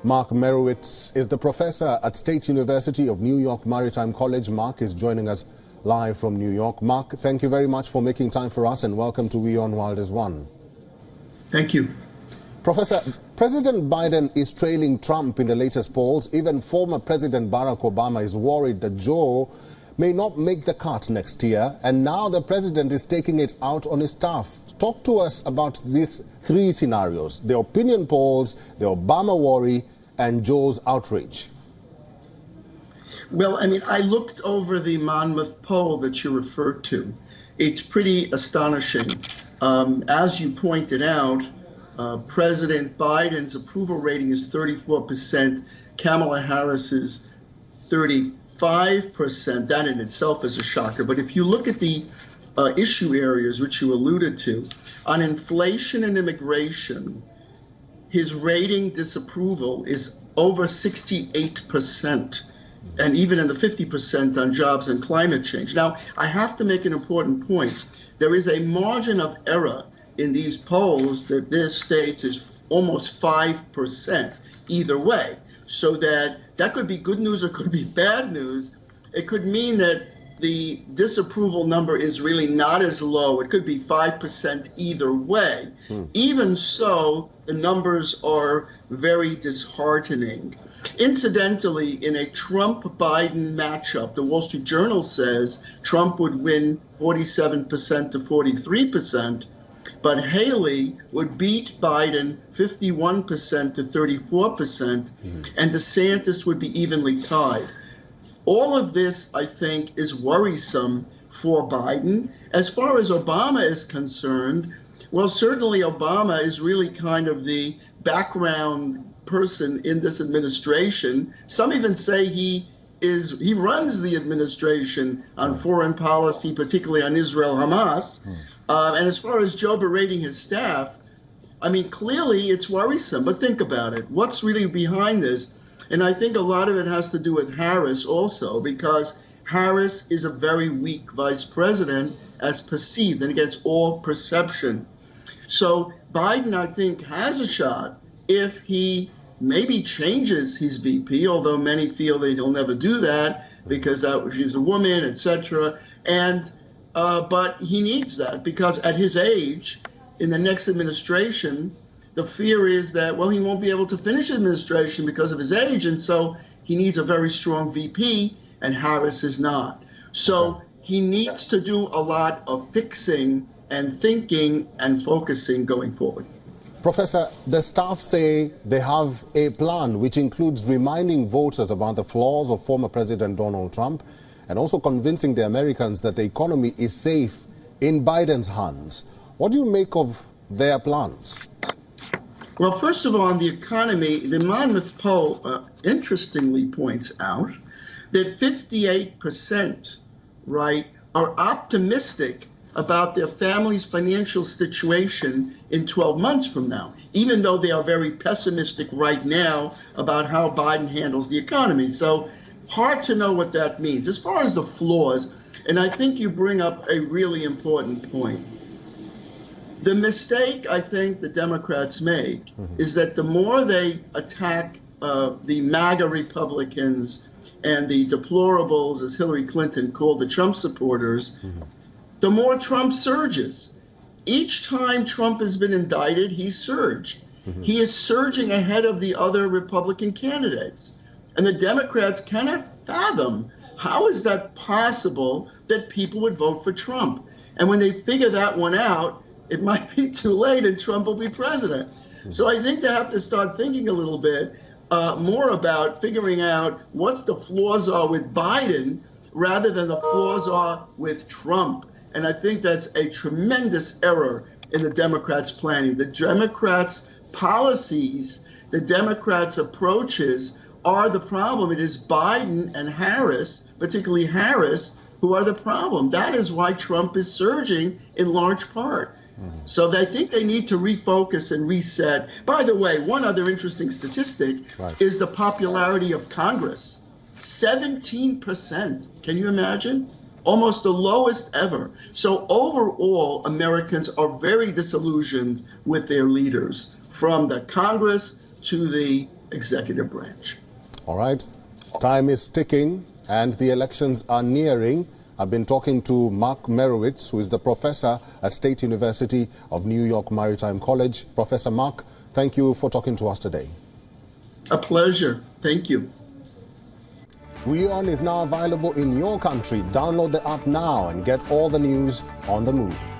Mark Merowitz is the professor at State University of New York Maritime College. Mark is joining us live from New York. Mark, thank you very much for making time for us and welcome to WION The World as one. Thank you. Professor, President Biden is trailing Trump in the latest polls. Even former President Barack Obama is worried that Joe may not make the cut next year, and now the president is taking it out on his staff. Talk to us about these three scenarios: the opinion polls, the Obama worry, and Joe's outrage. Well, I looked over the Monmouth poll that you referred to. It's pretty astonishing. As you pointed out, President Biden's approval rating is 34%, Kamala Harris's 35%. That in itself is a shocker. But if you look at the issue areas which you alluded to, on inflation and immigration, his rating disapproval is over 68%, and even in the 50% on jobs and climate change. Now, I have to make an important point. There is a margin of error in these polls that this states is almost 5% either way. So that could be good news or could be bad news. It could mean that the disapproval number is really not as low. It could be 5% either way. Even so, the numbers are very disheartening. Incidentally, in a Trump-Biden matchup, the Wall Street Journal says Trump would win 47% to 43%, but Haley would beat Biden 51% to 34%, and DeSantis would be evenly tied. All of this, I think, is worrisome for Biden. As far as Obama is concerned, well, certainly Obama is really kind of the background person in this administration. Some even say he runs the administration on foreign policy, particularly on Israel, Hamas. And as far as Joe berating his staff, clearly it's worrisome. But think about it. What's really behind this? And I think a lot of it has to do with Harris also, because Harris is a very weak vice president as perceived, and it gets all perception. So Biden, I think, has a shot if he maybe changes his VP, although many feel that he'll never do that because she's a woman, etc. But he needs that because at his age, in the next administration, the fear is that, well, he won't be able to finish administration because of his age, and so he needs a very strong VP, and Harris is not. So he needs to do a lot of fixing and thinking and focusing going forward. Professor, the staff say they have a plan which includes reminding voters about the flaws of former President Donald Trump and also convincing the Americans that the economy is safe in Biden's hands. What do you make of their plans? Well, first of all, on the economy, the Monmouth poll interestingly points out that 58%, are optimistic about their family's financial situation in 12 months from now, even though they are very pessimistic right now about how Biden handles the economy. So hard to know what that means. As far as the flaws, and I think you bring up a really important point. The mistake I think the Democrats make is that the more they attack the MAGA Republicans and the deplorables, as Hillary Clinton called the Trump supporters, the more Trump surges. Each time Trump has been indicted, he's surged. He is surging ahead of the other Republican candidates. And the Democrats cannot fathom how is that possible that people would vote for Trump. And when they figure that one out, it might be too late and Trump will be president. So I think they have to start thinking a little bit more about figuring out what the flaws are with Biden rather than the flaws are with Trump. And I think that's a tremendous error in the Democrats' planning. The Democrats' policies, the Democrats' approaches are the problem. It is Biden and Harris, particularly Harris, who are the problem. That is why Trump is surging in large part. So I think they need to refocus and reset. By the way, one other interesting statistic is the popularity of Congress. 17%. Can you imagine? Almost the lowest ever. So overall, Americans are very disillusioned with their leaders, from the Congress to the executive branch. All right. Time is ticking and the elections are nearing. I've been talking to Mark Merowitz, who is the professor at State University of New York Maritime College. Professor Mark, thank you for talking to us today. A pleasure. Thank you. WION is now available in your country. Download the app now and get all the news on the move.